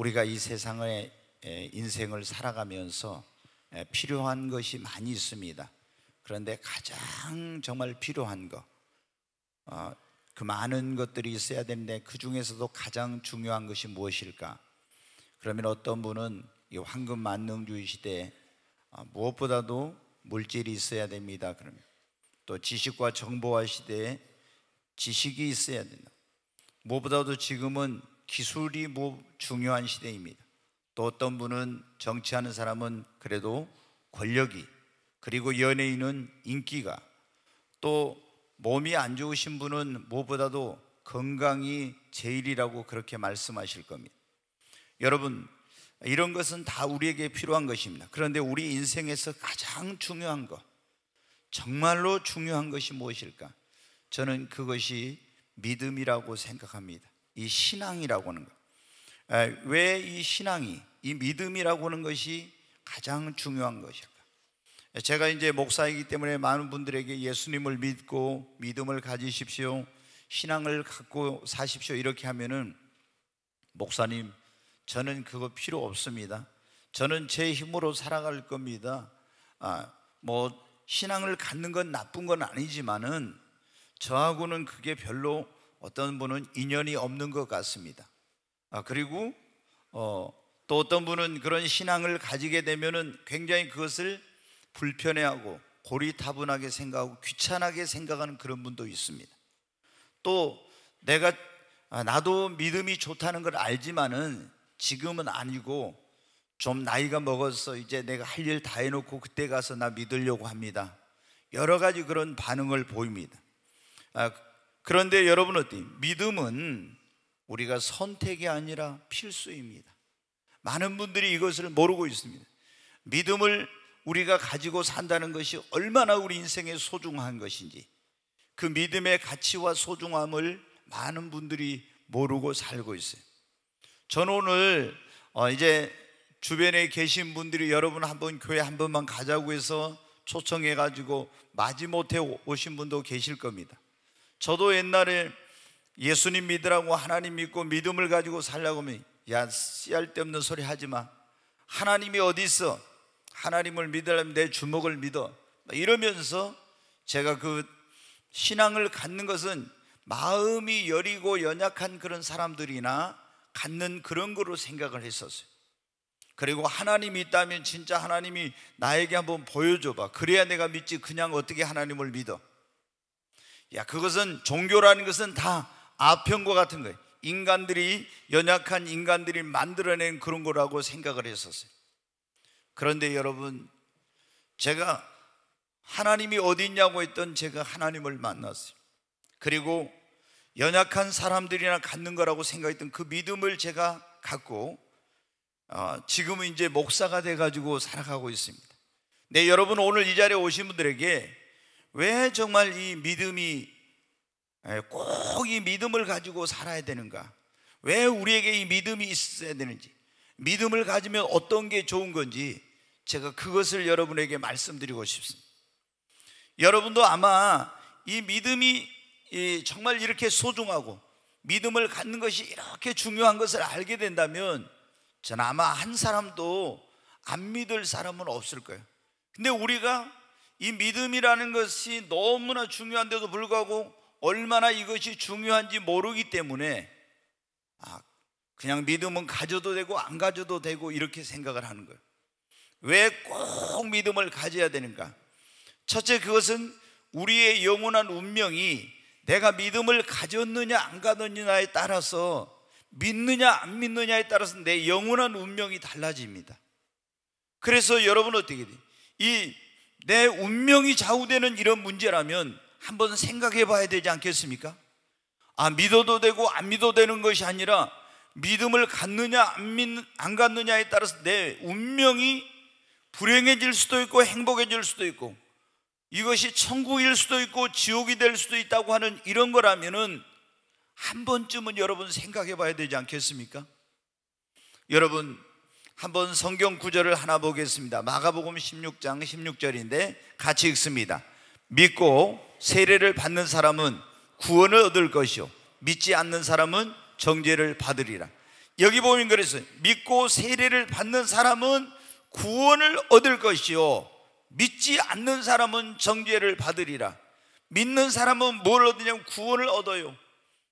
우리가 이 세상의 인생을 살아가면서 필요한 것이 많이 있습니다. 그런데 가장 정말 필요한 것, 그 많은 것들이 있어야 되는데 그 중에서도 가장 중요한 것이 무엇일까? 그러면 어떤 분은 이 황금 만능주의 시대에 무엇보다도 물질이 있어야 됩니다. 그러면 또 지식과 정보화 시대에 지식이 있어야 된다. 무엇보다도 지금은 기술이 중요한 시대입니다. 또 어떤 분은 정치하는 사람은 그래도 권력이, 그리고 연예인은 인기가, 또 몸이 안 좋으신 분은 무엇보다도 건강이 제일이라고 그렇게 말씀하실 겁니다. 여러분, 이런 것은 다 우리에게 필요한 것입니다. 그런데 우리 인생에서 가장 중요한 것, 정말로 중요한 것이 무엇일까? 저는 그것이 믿음이라고 생각합니다. 이 신앙이라고 하는 것. 왜 이 신앙이, 이 믿음이라고 하는 것이 가장 중요한 것일까? 제가 이제 목사이기 때문에 많은 분들에게 예수님을 믿고 믿음을 가지십시오, 신앙을 갖고 사십시오 이렇게 하면은, 목사님, 저는 그거 필요 없습니다. 저는 제 힘으로 살아갈 겁니다. 신앙을 갖는 건 나쁜 건 아니지만은 저하고는 그게 별로 어떤 분은 인연이 없는 것 같습니다. 그리고 또 어떤 분은 그런 신앙을 가지게 되면은 굉장히 그것을 불편해하고 고리타분하게 생각하고 귀찮게 생각하는 그런 분도 있습니다. 또 나도 믿음이 좋다는 걸 알지만은 지금은 아니고 좀 나이가 먹어서 이제 내가 할 일 다 해놓고 그때 가서 나 믿으려고 합니다. 여러 가지 그런 반응을 보입니다. 그런데 여러분 어때요? 믿음은 우리가 선택이 아니라 필수입니다. 많은 분들이 이것을 모르고 있습니다. 믿음을 우리가 가지고 산다는 것이 얼마나 우리 인생에 소중한 것인지, 그 믿음의 가치와 소중함을 많은 분들이 모르고 살고 있어요. 저는 오늘 이제 주변에 계신 분들이 여러분 한번 교회 한 번만 가자고 해서 초청해 가지고 마지못해 오신 분도 계실 겁니다. 저도 옛날에 예수님 믿으라고, 하나님 믿고 믿음을 가지고 살려고 하면, 야, 씨알 데 없는 소리 하지 마, 하나님이 어디 있어, 하나님을 믿으려면 내 주먹을 믿어, 이러면서 제가 그 신앙을 갖는 것은 마음이 여리고 연약한 그런 사람들이나 갖는 그런 거로 생각을 했었어요. 그리고 하나님이 있다면 진짜 하나님이 나에게 한번 보여줘봐, 그래야 내가 믿지, 그냥 어떻게 하나님을 믿어. 야, 그것은, 종교라는 것은 다 아편과 같은 거예요. 인간들이, 연약한 인간들이 만들어낸 그런 거라고 생각을 했었어요. 그런데 여러분, 제가 하나님이 어디 있냐고 했던 제가 하나님을 만났어요. 그리고 연약한 사람들이나 갖는 거라고 생각했던 그 믿음을 제가 갖고 지금은 이제 목사가 돼가지고 살아가고 있습니다. 네, 여러분, 오늘 이 자리에 오신 분들에게 왜 정말 이 믿음이, 꼭 이 믿음을 가지고 살아야 되는가, 왜 우리에게 이 믿음이 있어야 되는지, 믿음을 가지면 어떤 게 좋은 건지, 제가 그것을 여러분에게 말씀드리고 싶습니다. 여러분도 아마 이 믿음이 정말 이렇게 소중하고 믿음을 갖는 것이 이렇게 중요한 것을 알게 된다면, 저는 아마 한 사람도 안 믿을 사람은 없을 거예요. 근데 우리가 이 믿음이라는 것이 너무나 중요한데도 불구하고 얼마나 이것이 중요한지 모르기 때문에 그냥 믿음은 가져도 되고 안 가져도 되고 이렇게 생각을 하는 거예요. 왜 꼭 믿음을 가져야 되는가? 첫째, 그것은 우리의 영원한 운명이 내가 믿음을 가졌느냐 안 가졌느냐에 따라서, 믿느냐 안 믿느냐에 따라서 내 영원한 운명이 달라집니다. 그래서 여러분 어떻게 돼요? 내 운명이 좌우되는 이런 문제라면 한번 생각해 봐야 되지 않겠습니까? 믿어도 되고 안 믿어도 되는 것이 아니라 믿음을 갖느냐 안 갖느냐에 따라서 내 운명이 불행해질 수도 있고 행복해질 수도 있고, 이것이 천국일 수도 있고 지옥이 될 수도 있다고 하는 이런 거라면은 한 번쯤은 여러분 생각해 봐야 되지 않겠습니까? 여러분, 한번 성경 구절을 하나 보겠습니다. 마가복음 16장 16절인데 같이 읽습니다. 믿고 세례를 받는 사람은 구원을 얻을 것이요 믿지 않는 사람은 정죄를 받으리라. 여기 보면 그래서 믿고 세례를 받는 사람은 구원을 얻을 것이요 믿지 않는 사람은 정죄를 받으리라. 믿는 사람은 뭘 얻느냐면 구원을 얻어요.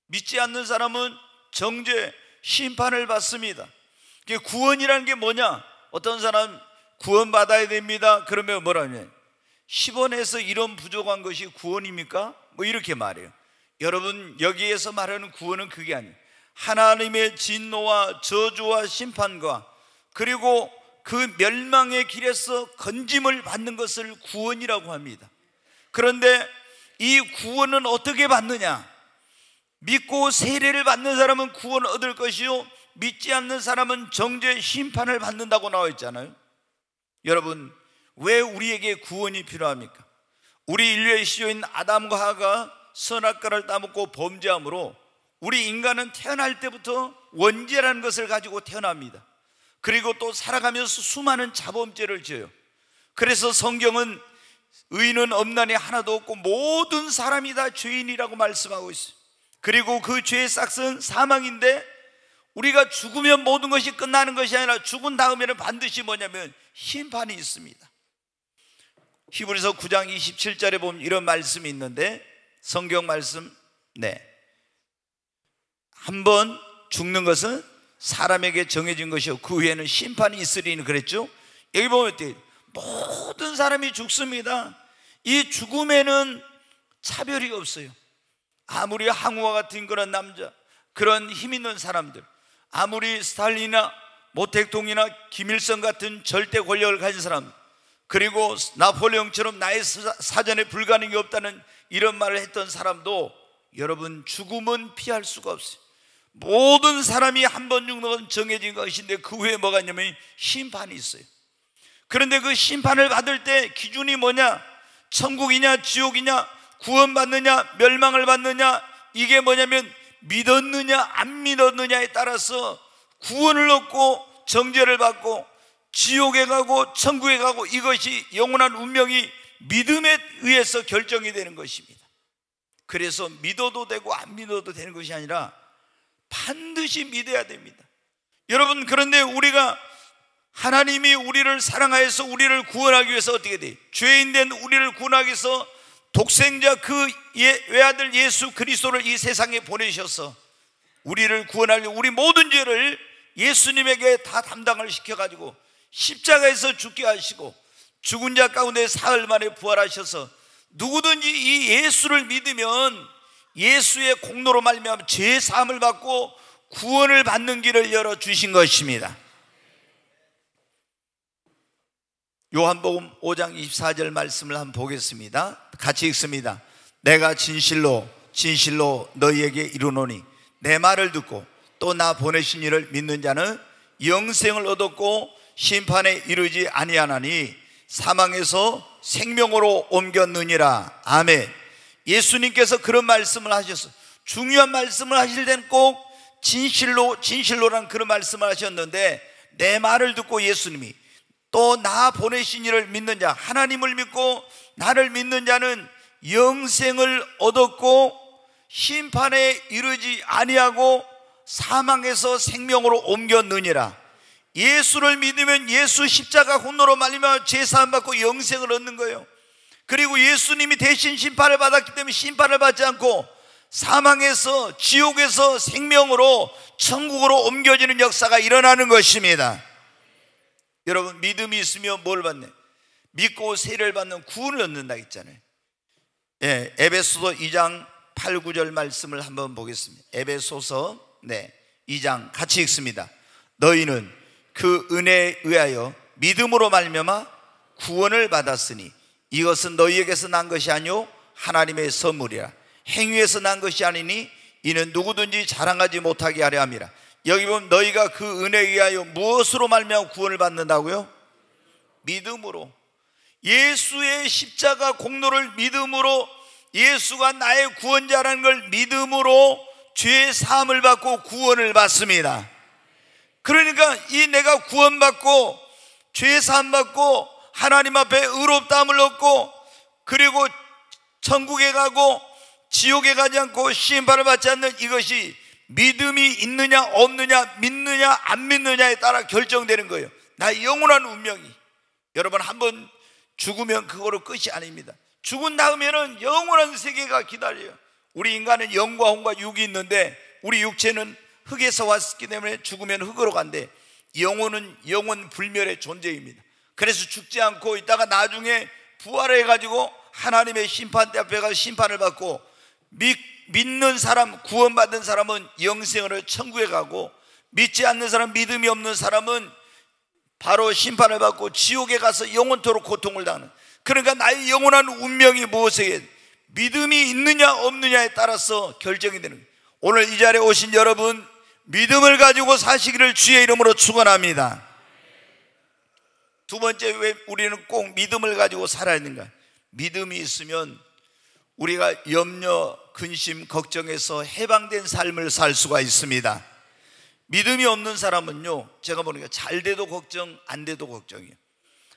믿지 않는 사람은 정죄, 심판을 받습니다. 구원이라는 게 뭐냐? 어떤 사람 구원 받아야 됩니다. 그러면 뭐라냐? 10원에서 이런 부족한 것이 구원입니까? 뭐 이렇게 말해요. 여러분, 여기에서 말하는 구원은 그게 아니에요. 하나님의 진노와 저주와 심판과 그리고 그 멸망의 길에서 건짐을 받는 것을 구원이라고 합니다. 그런데 이 구원은 어떻게 받느냐? 믿고 세례를 받는 사람은 구원을 얻을 것이요 믿지 않는 사람은 정죄 심판을 받는다고 나와 있잖아요. 여러분, 왜 우리에게 구원이 필요합니까? 우리 인류의 시조인 아담과 하와가 선악과를 따먹고 범죄함으로 우리 인간은 태어날 때부터 원죄라는 것을 가지고 태어납니다. 그리고 또 살아가면서 수많은 자범죄를 지어요. 그래서 성경은 의인은 없나니 하나도 없고 모든 사람이 다 죄인이라고 말씀하고 있어요. 그리고 그 죄의 싹은 사망인데 우리가 죽으면 모든 것이 끝나는 것이 아니라 죽은 다음에는 반드시 뭐냐면 심판이 있습니다. 히브리서 9장 27절에 보면 이런 말씀이 있는데, 성경 말씀, 한번 죽는 것은 사람에게 정해진 것이요 그 후에는 심판이 있으리니 그랬죠. 여기 보면 모든 사람이 죽습니다. 이 죽음에는 차별이 없어요. 아무리 항우와 같은 그런 남자, 그런 힘 있는 사람들, 아무리 스탈린이나 모택동이나 김일성 같은 절대 권력을 가진 사람, 그리고 나폴레옹처럼 나의 사전에 불가능이 없다는 이런 말을 했던 사람도 여러분, 죽음은 피할 수가 없어요. 모든 사람이 한 번 죽는 건 정해진 것인데 그 후에 뭐가 있냐면 심판이 있어요. 그런데 그 심판을 받을 때 기준이 뭐냐? 천국이냐 지옥이냐, 구원받느냐 멸망을 받느냐, 이게 뭐냐면 믿었느냐 안 믿었느냐에 따라서 구원을 얻고 정죄를 받고 지옥에 가고 천국에 가고, 이것이 영원한 운명이 믿음에 의해서 결정이 되는 것입니다. 그래서 믿어도 되고 안 믿어도 되는 것이 아니라 반드시 믿어야 됩니다. 여러분, 그런데 우리가 하나님이 우리를 사랑하여서 우리를 구원하기 위해서 어떻게 돼? 죄인된 우리를 구원하기 위해서 독생자 그 외아들 예수 그리스도를 이 세상에 보내셔서 우리를 구원하려 우리 모든 죄를 예수님에게 다 담당을 시켜가지고 십자가에서 죽게 하시고 죽은 자 가운데 사흘 만에 부활하셔서 누구든지 이 예수를 믿으면 예수의 공로로 말미암아 죄 사함을 받고 구원을 받는 길을 열어주신 것입니다. 요한복음 5장 24절 말씀을 한번 보겠습니다. 같이 읽습니다. 내가 진실로 진실로 너희에게 이르노니 내 말을 듣고 또 나 보내신 이를 믿는 자는 영생을 얻었고 심판에 이르지 아니하나니 사망에서 생명으로 옮겼느니라. 아멘. 예수님께서 그런 말씀을 하셨어요. 중요한 말씀을 하실 때는 꼭 진실로 진실로란 그런 말씀을 하셨는데, 내 말을 듣고 예수님이 또 나 보내신 이를 믿는 자, 하나님을 믿고 나를 믿는 자는 영생을 얻었고 심판에 이르지 아니하고 사망에서 생명으로 옮겼느니라. 예수를 믿으면 예수 십자가 공로로 말미암아 죄사함 받고 영생을 얻는 거예요. 그리고 예수님이 대신 심판을 받았기 때문에 심판을 받지 않고 사망에서 지옥에서 생명으로 천국으로 옮겨지는 역사가 일어나는 것입니다. 여러분, 믿음이 있으면 뭘 받네? 믿고 세례를 받는 구원을 얻는다 했잖아요. 에베소서 2장 8, 9절 말씀을 한번 보겠습니다. 에베소서 2장 같이 읽습니다. 너희는 그 은혜에 의하여 믿음으로 말미암아 구원을 받았으니 이것은 너희에게서 난 것이 아니요 하나님의 선물이라. 행위에서 난 것이 아니니 이는 누구든지 자랑하지 못하게 하려 함이라. 여기 보면 너희가 그 은혜에 의하여 무엇으로 말미암아 구원을 받는다고요? 믿음으로. 예수의 십자가 공로를 믿음으로, 예수가 나의 구원자라는 걸 믿음으로 죄 사함을 받고 구원을 받습니다. 그러니까 이 내가 구원받고 죄 사함 받고 하나님 앞에 의롭다함을 얻고 그리고 천국에 가고 지옥에 가지 않고 심판을 받지 않는 이것이 믿음이 있느냐 없느냐, 믿느냐 안 믿느냐에 따라 결정되는 거예요. 나의 영원한 운명이. 여러분, 한번 죽으면 그거로 끝이 아닙니다. 죽은 다음에는 영원한 세계가 기다려요. 우리 인간은 영과 혼과 육이 있는데 우리 육체는 흙에서 왔기 때문에 죽으면 흙으로 간대. 영혼은 영원 불멸의 존재입니다. 그래서 죽지 않고 있다가 나중에 부활해가지고 하나님의 심판대 앞에 가서 심판을 받고, 믿는 사람, 구원받은 사람은 영생으로 천국에 가고, 믿지 않는 사람, 믿음이 없는 사람은 바로 심판을 받고 지옥에 가서 영원토록 고통을 당하는. 그러니까 나의 영원한 운명이 무엇에 믿음이 있느냐 없느냐에 따라서 결정이 되는 거예요. 오늘 이 자리에 오신 여러분, 믿음을 가지고 사시기를 주의 이름으로 축원합니다. 두 번째, 왜 우리는 꼭 믿음을 가지고 살아야 되는가? 믿음이 있으면 우리가 염려, 근심, 걱정에서 해방된 삶을 살 수가 있습니다. 믿음이 없는 사람은요, 제가 보니까 잘 돼도 걱정, 안 돼도 걱정이에요.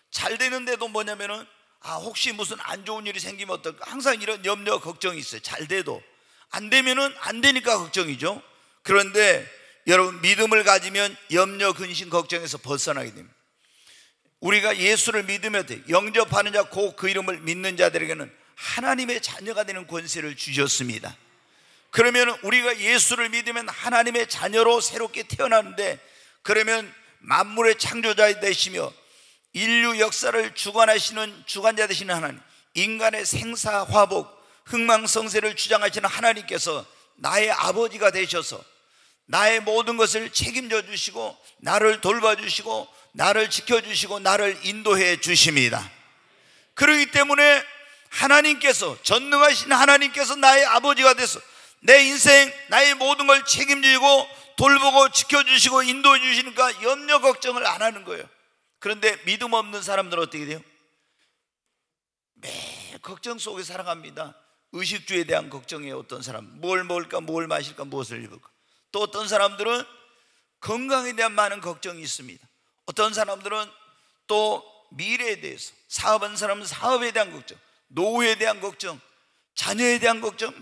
잘 되는데도 뭐냐면은 혹시 무슨 안 좋은 일이 생기면 어떨까, 항상 이런 염려, 걱정이 있어요. 잘 돼도. 안 되면은 안 되니까 걱정이죠. 그런데 여러분, 믿음을 가지면 염려, 근심, 걱정에서 벗어나게 됩니다. 우리가 예수를 믿으면 돼. 영접하는 자, 곧 그 이름을 믿는 자들에게는 하나님의 자녀가 되는 권세를 주셨습니다. 그러면 우리가 예수를 믿으면 하나님의 자녀로 새롭게 태어나는데, 그러면 만물의 창조자 되시며 인류 역사를 주관하시는 주관자 되시는 하나님, 인간의 생사, 화복, 흥망성쇠를 주장하시는 하나님께서 나의 아버지가 되셔서 나의 모든 것을 책임져 주시고, 나를 돌봐주시고, 나를 지켜주시고, 나를 인도해 주십니다. 그렇기 때문에 하나님께서, 전능하신 하나님께서 나의 아버지가 돼서 내 인생, 나의 모든 걸 책임지고 돌보고 지켜주시고 인도해 주시니까 염려 걱정을 안 하는 거예요. 그런데 믿음 없는 사람들은 어떻게 돼요? 매일 걱정 속에 살아갑니다. 의식주에 대한 걱정이에요. 어떤 사람 뭘 먹을까, 뭘 마실까, 무엇을 입을까. 또 어떤 사람들은 건강에 대한 많은 걱정이 있습니다. 어떤 사람들은 또 미래에 대해서, 사업하는 사람은 사업에 대한 걱정, 노후에 대한 걱정, 자녀에 대한 걱정,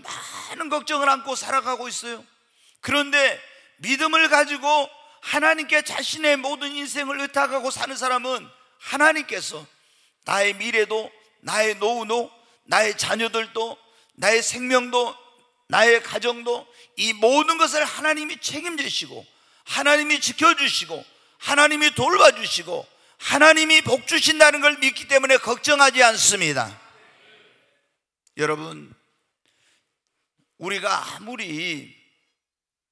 많은 걱정을 안고 살아가고 있어요. 그런데 믿음을 가지고 하나님께 자신의 모든 인생을 의탁하고 사는 사람은 하나님께서 나의 미래도, 나의 노후도, 나의 자녀들도, 나의 생명도, 나의 가정도, 이 모든 것을 하나님이 책임지시고, 하나님이 지켜주시고, 하나님이 돌봐주시고, 하나님이 복 주신다는 걸 믿기 때문에 걱정하지 않습니다. 여러분, 우리가 아무리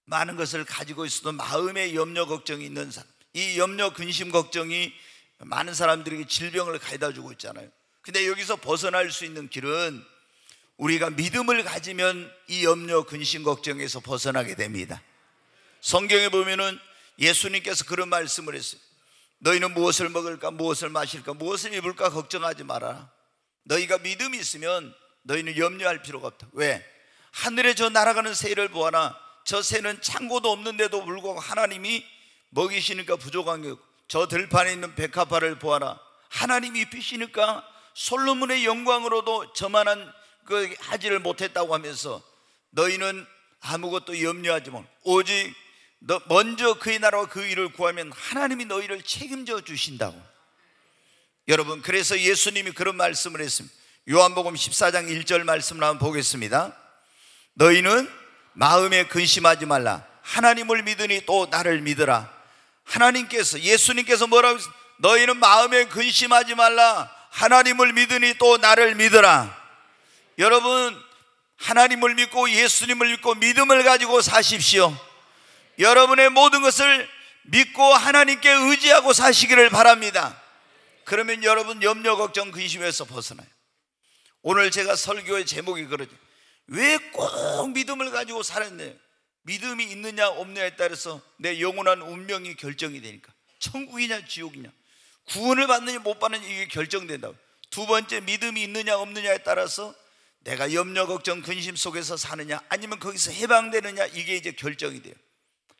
많은 것을 가지고 있어도 마음에 염려 걱정이 있는 사람, 이 염려 근심 걱정이 많은 사람들에게 질병을 가져다 주고 있잖아요. 근데 여기서 벗어날 수 있는 길은 우리가 믿음을 가지면 이 염려 근심 걱정에서 벗어나게 됩니다. 성경에 보면은 예수님께서 그런 말씀을 했어요. 너희는 무엇을 먹을까, 무엇을 마실까, 무엇을 입을까 걱정하지 마라. 너희가 믿음이 있으면 너희는 염려할 필요가 없다. 왜? 하늘에 저 날아가는 새를 보아라. 저 새는 창고도 없는데도 불구하고 하나님이 먹이시니까 부족한 게 없고, 저 들판에 있는 백합화를 보아라. 하나님이 입히시니까 솔로몬의 영광으로도 저만한 그 하지를 못했다고 하면서 너희는 아무것도 염려하지 마. 오직 너 먼저 그의 나라와 그 일을 구하면 하나님이 너희를 책임져 주신다고. 여러분, 그래서 예수님이 그런 말씀을 했습니다. 요한복음 14장 1절 말씀을 한번 보겠습니다. 너희는 마음에 근심하지 말라. 하나님을 믿으니 또 나를 믿으라. 하나님께서, 예수님께서 뭐라고 했어요? 너희는 마음에 근심하지 말라. 하나님을 믿으니 또 나를 믿으라. 여러분, 하나님을 믿고 예수님을 믿고 믿음을 가지고 사십시오. 여러분의 모든 것을 믿고 하나님께 의지하고 사시기를 바랍니다. 그러면 여러분 염려, 걱정, 근심에서 벗어나요. 오늘 제가 설교의 제목이 그러죠. 왜 꼭 믿음을 가지고 살았냐? 믿음이 있느냐 없느냐에 따라서 내 영원한 운명이 결정이 되니까. 천국이냐 지옥이냐, 구원을 받느냐 못 받느냐, 이게 결정된다고. 두 번째, 믿음이 있느냐 없느냐에 따라서 내가 염려, 걱정, 근심 속에서 사느냐 아니면 거기서 해방되느냐, 이게 이제 결정이 돼요.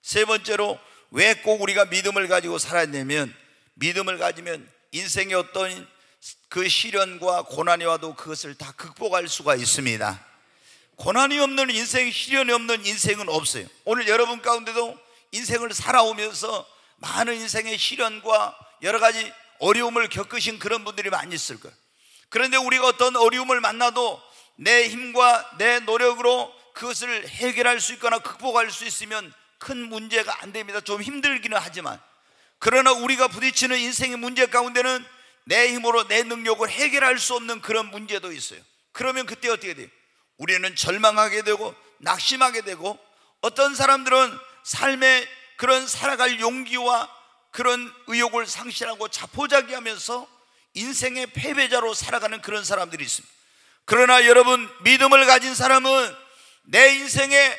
세 번째로, 왜 꼭 우리가 믿음을 가지고 살았냐면, 믿음을 가지면 인생의 어떤 그 시련과 고난이 와도 그것을 다 극복할 수가 있습니다. 고난이 없는 인생, 시련이 없는 인생은 없어요. 오늘 여러분 가운데도 인생을 살아오면서 많은 인생의 시련과 여러 가지 어려움을 겪으신 그런 분들이 많이 있을 거예요. 그런데 우리가 어떤 어려움을 만나도 내 힘과 내 노력으로 그것을 해결할 수 있거나 극복할 수 있으면 큰 문제가 안 됩니다. 좀 힘들기는 하지만, 그러나 우리가 부딪히는 인생의 문제 가운데는 내 힘으로 내 능력을 해결할 수 없는 그런 문제도 있어요. 그러면 그때 어떻게 돼요? 우리는 절망하게 되고 낙심하게 되고, 어떤 사람들은 삶의 그런 살아갈 용기와 그런 의욕을 상실하고 자포자기하면서 인생의 패배자로 살아가는 그런 사람들이 있습니다. 그러나 여러분, 믿음을 가진 사람은 내 인생에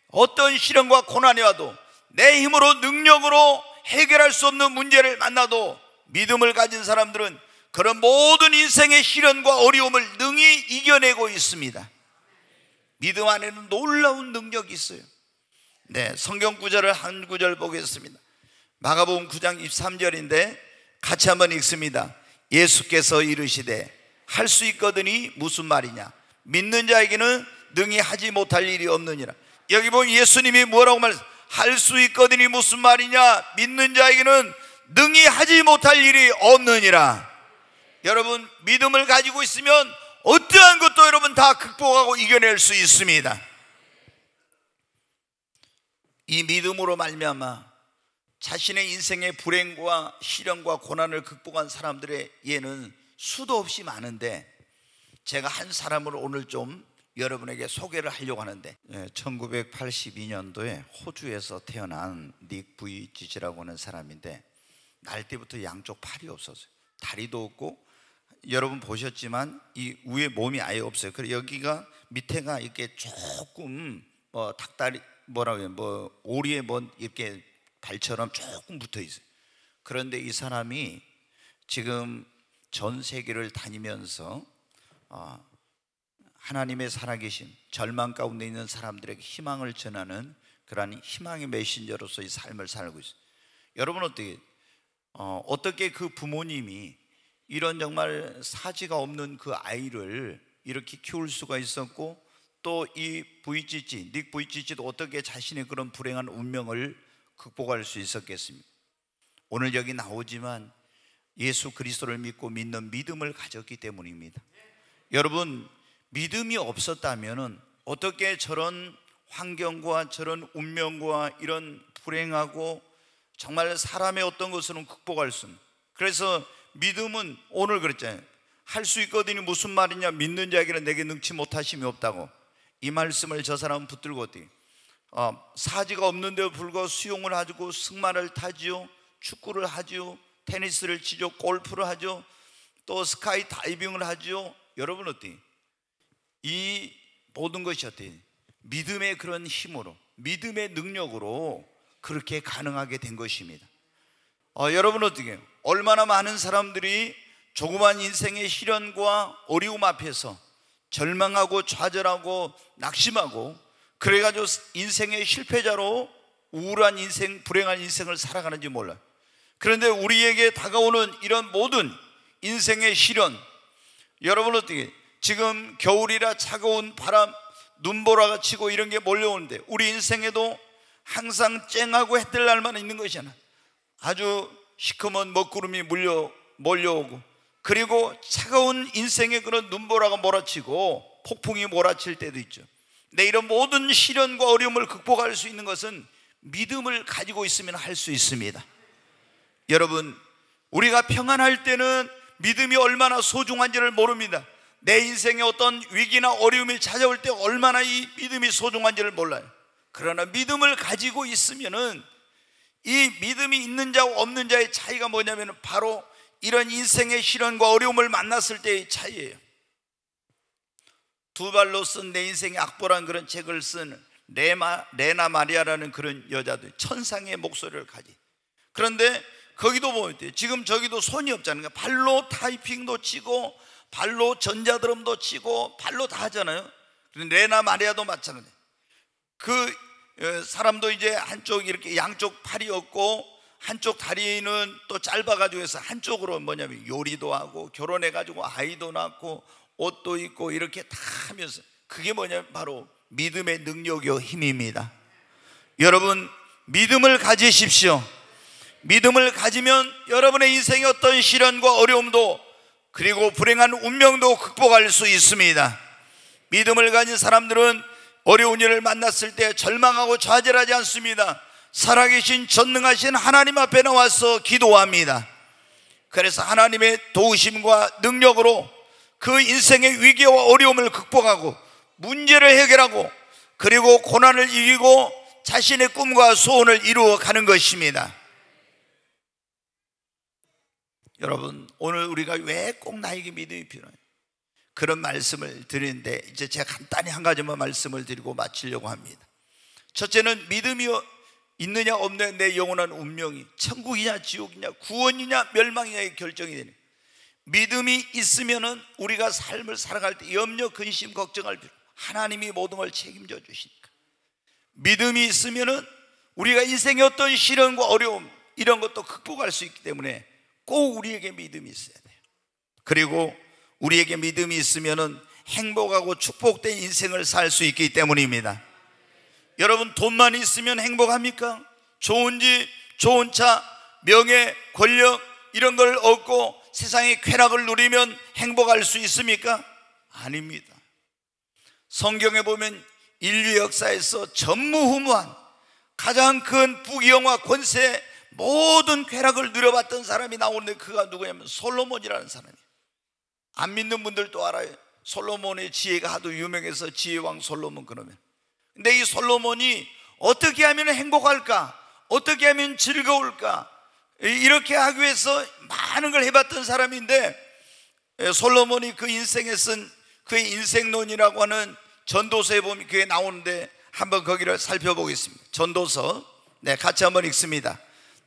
어떤 시련과 고난이 와도 내 힘으로 능력으로 해결할 수 없는 문제를 만나도 믿음을 가진 사람들은 그런 모든 인생의 시련과 어려움을 능히 이겨내고 있습니다. 믿음 안에는 놀라운 능력이 있어요. 네, 성경 구절을 한 구절 보겠습니다. 마가복음 9장 23절인데 같이 한번 읽습니다. 예수께서 이르시되 할 수 있거든이 무슨 말이냐, 믿는 자에게는 능히 하지 못할 일이 없느니라. 여기 보면 예수님이 뭐라고 말했어요? 할 수 있거든이 무슨 말이냐, 믿는 자에게는 능히 하지 못할 일이 없느니라. 여러분, 믿음을 가지고 있으면 어떠한 것도 여러분 다 극복하고 이겨낼 수 있습니다. 이 믿음으로 말미암아 자신의 인생의 불행과 시련과 고난을 극복한 사람들의 예는 수도 없이 많은데, 제가 한 사람을 오늘 좀 여러분에게 소개를 하려고 하는데, 1982년도에 호주에서 태어난 닉 부이치치라고 하는 사람인데, 날 때부터 양쪽 팔이 없었어요. 다리도 없고, 여러분 보셨지만 이 위에 몸이 아예 없어요. 그리고 여기가 밑에가 이렇게 조금 닭다리 뭐라고 해요, 오리에 이렇게 발처럼 조금 붙어 있어요. 그런데 이 사람이 지금 전 세계를 다니면서 하나님의 살아계신, 절망 가운데 있는 사람들에게 희망을 전하는 그러한 희망의 메신저로서 이 삶을 살고 있어요. 여러분 어떻게 그 부모님이 이런 정말 사지가 없는 그 아이를 이렇게 키울 수가 있었고, 또 이 닉 부이치치도 어떻게 자신의 그런 불행한 운명을 극복할 수 있었겠습니까? 오늘 여기 나오지만 예수 그리스도를 믿고 믿는 믿음을 가졌기 때문입니다. 여러분, 믿음이 없었다면 어떻게 저런 환경과 저런 운명과 이런 불행하고 정말 사람의 어떤 것으로는 극복할 수 없는, 그래서 믿음은 오늘 그랬잖아요. 할 수 있거든요. 무슨 말이냐, 믿는 자에게는 내게 능치 못하심이 없다고. 이 말씀을 저 사람은 붙들고 어떻게 사지가 없는데도 불구하고 수영을 하고 승마를 타지요, 축구를 하지요, 테니스를 치죠, 골프를 하죠, 또 스카이 다이빙을 하죠. 여러분 어때요? 이 모든 것이 어때요? 믿음의 그런 힘으로, 믿음의 능력으로 그렇게 가능하게 된 것입니다. 여러분 어떻게 해요? 얼마나 많은 사람들이 조그만 인생의 시련과 어려움 앞에서 절망하고 좌절하고 낙심하고, 그래가지고 인생의 실패자로 우울한 인생, 불행한 인생을 살아가는지 몰라요. 그런데 우리에게 다가오는 이런 모든 인생의 시련, 여러분 어떻게, 지금 겨울이라 차가운 바람, 눈보라가 치고 이런 게 몰려오는데, 우리 인생에도 항상 쨍하고 해뜰 날만 있는 것이잖아. 아주 시커먼 먹구름이 몰려오고, 그리고 차가운 인생의 그런 눈보라가 몰아치고 폭풍이 몰아칠 때도 있죠. 근데 이런 모든 시련과 어려움을 극복할 수 있는 것은 믿음을 가지고 있으면 할 수 있습니다. 여러분, 우리가 평안할 때는 믿음이 얼마나 소중한지를 모릅니다. 내 인생에 어떤 위기나 어려움이 찾아올 때 얼마나 이 믿음이 소중한지를 몰라요. 그러나 믿음을 가지고 있으면은, 이 믿음이 있는 자와 없는 자의 차이가 뭐냐면 바로 이런 인생의 시련과 어려움을 만났을 때의 차이예요. 두 발로 쓴 내 인생의 악보라는 그런 책을 쓴 레나 마리아라는 그런 여자들, 천상의 목소리를 가지. 그런데 거기도 보면 지금 저기도 손이 없잖아요. 그러니까 발로 타이핑도 치고 발로 전자드럼도 치고 발로 다 하잖아요. 레나 마리아도 마찬가지예요. 그 사람도 이제 한쪽 이렇게 양쪽 팔이 없고 한쪽 다리는 또 짧아가지고 해서 한쪽으로 요리도 하고 결혼해가지고 아이도 낳고 옷도 입고 이렇게 다 하면서, 그게 뭐냐면 바로 믿음의 능력이요 힘입니다. 여러분, 믿음을 가지십시오. 믿음을 가지면 여러분의 인생의 어떤 시련과 어려움도, 그리고 불행한 운명도 극복할 수 있습니다. 믿음을 가진 사람들은 어려운 일을 만났을 때 절망하고 좌절하지 않습니다. 살아계신 전능하신 하나님 앞에 나와서 기도합니다. 그래서 하나님의 도우심과 능력으로 그 인생의 위기와 어려움을 극복하고 문제를 해결하고, 그리고 고난을 이기고 자신의 꿈과 소원을 이루어가는 것입니다. 여러분, 오늘 우리가 왜 꼭 나에게 믿음이 필요해요? 그런 말씀을 드리는데, 이제 제가 간단히 한 가지만 말씀을 드리고 마치려고 합니다. 첫째는 믿음이 있느냐 없느냐 내 영원한 운명이 천국이냐 지옥이냐 구원이냐 멸망이냐의 결정이 되는, 믿음이 있으면은 우리가 삶을 살아갈 때 염려 근심 걱정할 필요, 하나님이 모든 걸 책임져 주시니까. 믿음이 있으면은 우리가 인생의 어떤 시련과 어려움 이런 것도 극복할 수 있기 때문에 꼭 우리에게 믿음이 있어야 돼요. 그리고 우리에게 믿음이 있으면은 행복하고 축복된 인생을 살 수 있기 때문입니다. 여러분, 돈만 있으면 행복합니까? 좋은 집, 좋은 차, 명예, 권력 이런 걸 얻고 세상의 쾌락을 누리면 행복할 수 있습니까? 아닙니다. 성경에 보면 인류 역사에서 전무후무한 가장 큰 부귀영화 권세 모든 쾌락을 누려봤던 사람이 나오는데, 그가 누구냐면 솔로몬이라는 사람이에요. 안 믿는 분들도 알아요. 솔로몬의 지혜가 하도 유명해서 지혜왕 솔로몬. 그러면 근데 이 솔로몬이 어떻게 하면 행복할까, 어떻게 하면 즐거울까, 이렇게 하기 위해서 많은 걸 해봤던 사람인데, 솔로몬이 그 인생에 쓴 그의 인생론이라고 하는 전도서에 보면 그게 나오는데, 한번 거기를 살펴보겠습니다. 전도서, 같이 한번 읽습니다.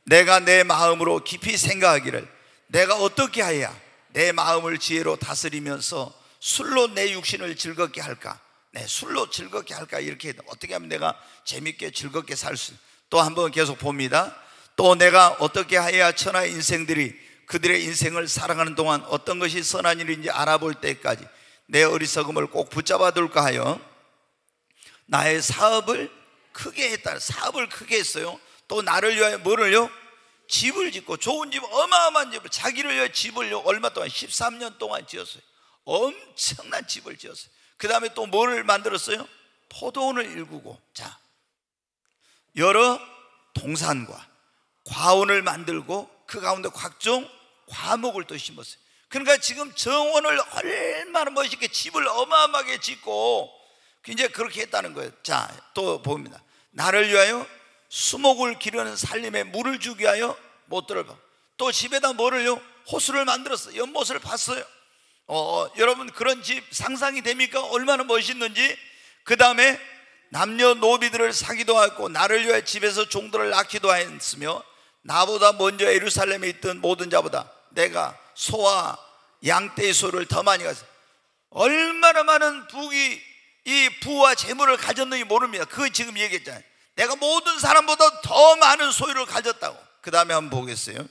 내가 내 마음으로 깊이 생각하기를, 내가 어떻게 해야 내 마음을 지혜로 다스리면서 술로 내 육신을 즐겁게 할까? 술로 즐겁게 할까? 이렇게 어떻게 하면 내가 재밌게 즐겁게 살 수. 또 한번 계속 봅니다. 또 내가 어떻게 해야 천하의 인생들이 그들의 인생을 살아가는 동안 어떤 것이 선한 일인지 알아볼 때까지 내 어리석음을 꼭 붙잡아 둘까 하여 나의 사업을 크게 했다. 사업을 크게 했어요. 또 나를 위하여 뭐를요? 집을 짓고, 좋은 집, 어마어마한 집을, 자기를 위하여 집을요 얼마 동안? 13년 동안 지었어요. 엄청난 집을 지었어요. 그 다음에 또 뭐를 만들었어요? 포도원을 일구고, 자, 여러 동산과 과원을 만들고 그 가운데 각종 과목을 또 심었어요. 그러니까 지금 정원을 얼마나 멋있게 집을 어마어마하게 짓고 이제 그렇게 했다는 거예요. 자, 또 봅니다. 나를 위하여 수목을 기르는 살림에 물을 주기 위하여 못 들어봐. 또 집에다 뭐를요? 호수를 만들었어요. 연못을 팠어요. 여러분, 그런 집 상상이 됩니까? 얼마나 멋있는지. 그 다음에 남녀노비들을 사기도 하고 나를 위하여 집에서 종들을 낳기도 했으며, 나보다 먼저 예루살렘에 있던 모든 자보다 내가 소와 양떼의 소를 더 많이 가졌어요. 얼마나 많은 이 부와 재물을 가졌는지 모릅니다. 그거 지금 얘기했잖아요. 내가 모든 사람보다 더 많은 소유를 가졌다고. 그 다음에 한번 보겠어요.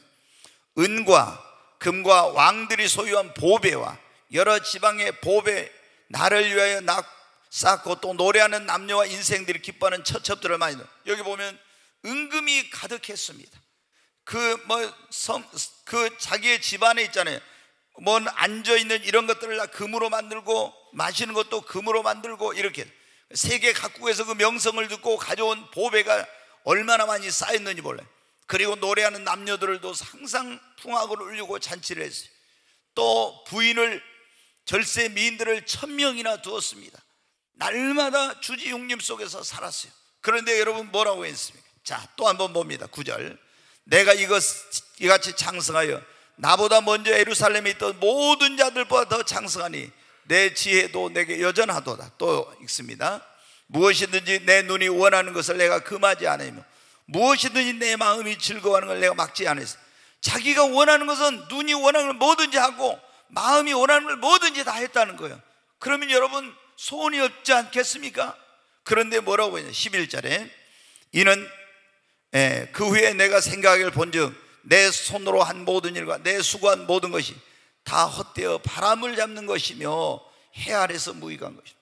은과 금과 왕들이 소유한 보배와 여러 지방의 보배, 나를 위하여 쌓고 또 노래하는 남녀와 인생들이 기뻐하는 처첩들을 많이 넣어. 여기 보면 은금이 가득했습니다. 그 자기의 집안에 있잖아요. 앉아있는 이런 것들을 다 금으로 만들고, 마시는 것도 금으로 만들고, 이렇게 세계 각국에서 그 명성을 듣고 가져온 보배가 얼마나 많이 쌓였는지 몰라요. 그리고 노래하는 남녀들도 항상 풍악을 울리고 잔치를 했어요. 또 부인을, 절세 미인들을 1000명이나 두었습니다. 날마다 주지육림 속에서 살았어요. 그런데 여러분 뭐라고 했습니까? 자, 또 한번 봅니다. 9절. 내가 이같이 장성하여 나보다 먼저 예루살렘에 있던 모든 자들보다 더 장성하니 내 지혜도 내게 여전하도다. 또 읽습니다. 무엇이든지 내 눈이 원하는 것을 내가 금하지 않으며 무엇이든지 내 마음이 즐거워하는 걸 내가 막지 않았어. 자기가 원하는 것은 눈이 원하는 걸 뭐든지 하고 마음이 원하는 걸 뭐든지 다 했다는 거예요. 그러면 여러분 소원이 없지 않겠습니까? 그런데 뭐라고 했냐? 11절에 이는 그 후에 내가 생각을 본즉 내 손으로 한 모든 일과 내 수고한 모든 것이 다 헛되어 바람을 잡는 것이며 해 아래서 무익한 것이다.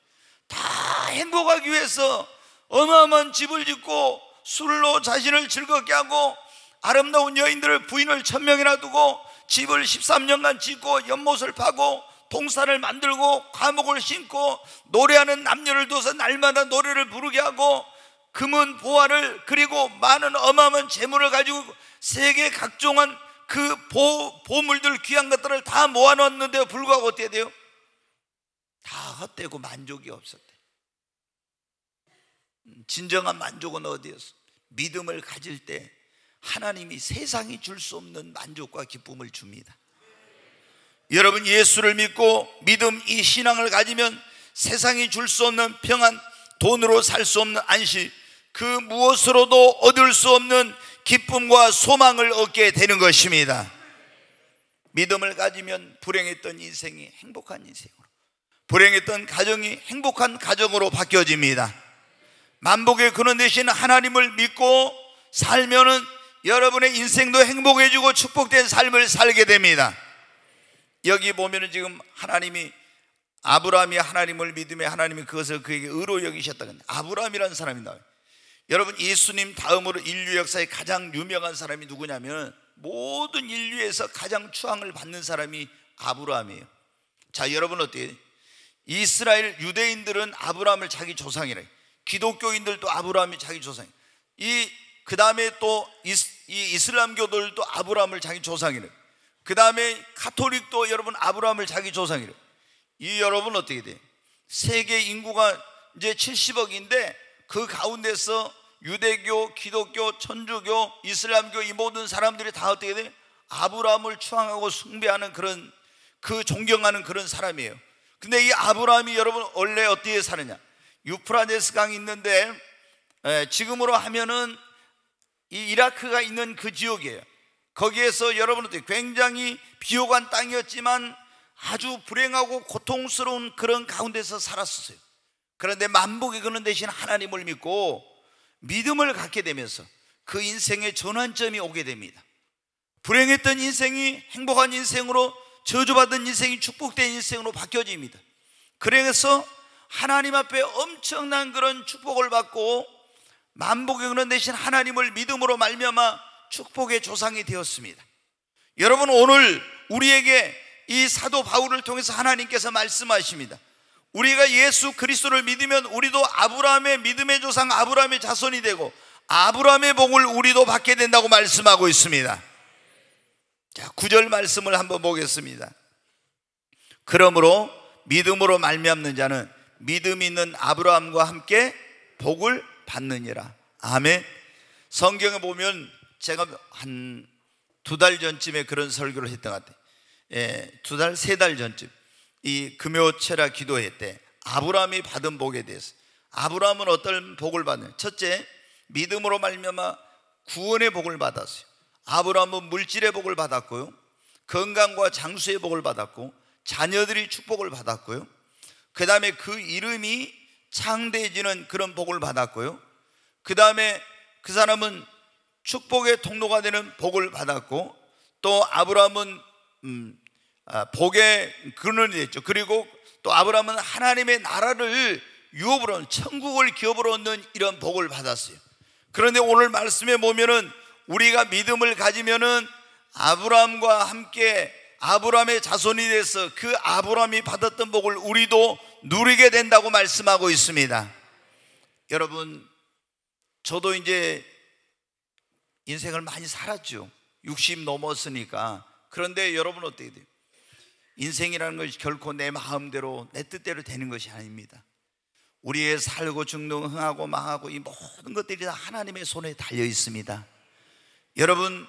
다 행복하기 위해서 어마어마한 집을 짓고 술로 자신을 즐겁게 하고 아름다운 여인들을 부인을 1000명이나 두고 집을 13년간 짓고 연못을 파고 동산을 만들고 과목을 심고 노래하는 남녀를 둬서 날마다 노래를 부르게 하고 금은 보화를 그리고 많은 어마어마한 재물을 가지고 세계 각종한 그 보물들 귀한 것들을 다 모아놨는데 불구하고 어떻게 돼요? 다 헛되고 만족이 없었대. 진정한 만족은 어디였어? 믿음을 가질 때 하나님이 세상이 줄 수 없는 만족과 기쁨을 줍니다. 여러분, 예수를 믿고 믿음, 이 신앙을 가지면 세상이 줄 수 없는 평안, 돈으로 살 수 없는 안식, 그 무엇으로도 얻을 수 없는 기쁨과 소망을 얻게 되는 것입니다. 믿음을 가지면 불행했던 인생이 행복한 인생으로, 불행했던 가정이 행복한 가정으로 바뀌어집니다. 만복의 근원 되신 하나님을 믿고 살면은 여러분의 인생도 행복해지고 축복된 삶을 살게 됩니다. 여기 보면은 지금 하나님이, 아브라함이 하나님을 믿음에 하나님이 그것을 그에게 의로 여기셨다는 아브라함이라는 사람이 나와요. 여러분, 예수님 다음으로 인류 역사에 가장 유명한 사람이 누구냐면 모든 인류에서 가장 추앙을 받는 사람이 아브라함이에요. 자, 여러분 어때요? 이스라엘 유대인들은 아브라함을 자기 조상이래요. 기독교인들도 아브라함이 자기 조상이에요. 그 다음에 또 이슬람교들도 아브라함을 자기 조상이래요. 그 다음에 카톨릭도 여러분 아브라함을 자기 조상이래요. 이 여러분 어떻게 돼요? 세계 인구가 이제 70억인데 그 가운데서 유대교, 기독교, 천주교, 이슬람교 이 모든 사람들이 다 어떻게 돼요? 아브라함을 추앙하고 숭배하는 그런, 그 존경하는 그런 사람이에요. 근데 이 아브라함이 여러분 원래 어디에 사느냐? 유프라데스 강이 있는데 지금으로 하면은 이 이라크가 있는 그 지역이에요. 거기에서 여러분들 굉장히 비옥한 땅이었지만 아주 불행하고 고통스러운 그런 가운데서 살았었어요. 그런데 만복의 근원 되신 하나님을 믿고 믿음을 갖게 되면서 그 인생의 전환점이 오게 됩니다. 불행했던 인생이 행복한 인생으로, 저주받은 인생이 축복된 인생으로 바뀌어집니다. 그래서 하나님 앞에 엄청난 그런 축복을 받고 만복의 근원 되신 하나님을 믿음으로 말미암아 축복의 조상이 되었습니다. 여러분, 오늘 우리에게 이 사도 바울을 통해서 하나님께서 말씀하십니다. 우리가 예수 그리스도를 믿으면 우리도 아브라함의 믿음의 조상, 아브라함의 자손이 되고 아브라함의 복을 우리도 받게 된다고 말씀하고 있습니다. 자, 9절 말씀을 한번 보겠습니다. 그러므로 믿음으로 말미암는 자는 믿음 있는 아브라함과 함께 복을 받느니라. 아멘. 성경에 보면 제가 한 2달 전쯤에 그런 설교를 했던 것 같아요. 2달, 3달 전쯤 이 금요철야 기도회 때 아브라함이 받은 복에 대해서, 아브라함은 어떤 복을 받느냐? 첫째, 믿음으로 말미암아 구원의 복을 받았어요. 아브라함은 물질의 복을 받았고요, 건강과 장수의 복을 받았고, 자녀들이 축복을 받았고요, 그 다음에 그 이름이 창대해지는 그런 복을 받았고요, 그 다음에 그 사람은 축복의 통로가 되는 복을 받았고, 또 아브라함은 복의 근원이 됐죠. 그리고 또 아브라함은 하나님의 나라를 유업으로 얻는, 천국을 기업으로 얻는 이런 복을 받았어요. 그런데 오늘 말씀에 보면은 우리가 믿음을 가지면은 아브라함과 함께 아브라함의 자손이 돼서 그 아브라함이 받았던 복을 우리도 누리게 된다고 말씀하고 있습니다. 여러분, 저도 이제 인생을 많이 살았죠. 60 넘었으니까. 그런데 여러분 어떻게 돼요? 인생이라는 것이 결코 내 마음대로 내 뜻대로 되는 것이 아닙니다. 우리의 살고 죽는, 흥하고 망하고 이 모든 것들이 다 하나님의 손에 달려 있습니다. 여러분,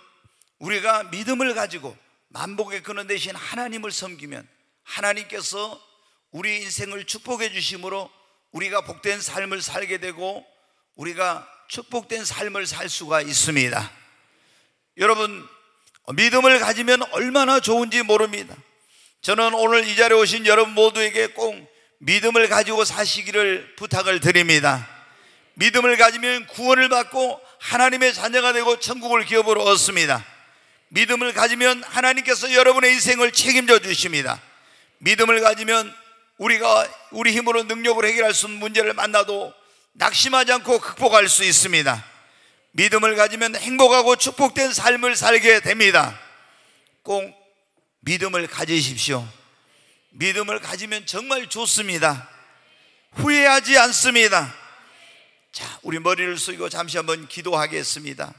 우리가 믿음을 가지고 만복의 근원 되신 하나님을 섬기면 하나님께서 우리 인생을 축복해 주심으로 우리가 복된 삶을 살게 되고 우리가 축복된 삶을 살 수가 있습니다. 여러분, 믿음을 가지면 얼마나 좋은지 모릅니다. 저는 오늘 이 자리에 오신 여러분 모두에게 꼭 믿음을 가지고 사시기를 부탁을 드립니다. 믿음을 가지면 구원을 받고 하나님의 자녀가 되고 천국을 기업으로 얻습니다. 믿음을 가지면 하나님께서 여러분의 인생을 책임져 주십니다. 믿음을 가지면 우리가 우리 힘으로 능력으로 해결할 수 없는 문제를 만나도 낙심하지 않고 극복할 수 있습니다. 믿음을 가지면 행복하고 축복된 삶을 살게 됩니다. 꼭 믿음을 가지십시오. 믿음을 가지면 정말 좋습니다. 후회하지 않습니다. 자, 우리 머리를 숙이고 잠시 한번 기도하겠습니다.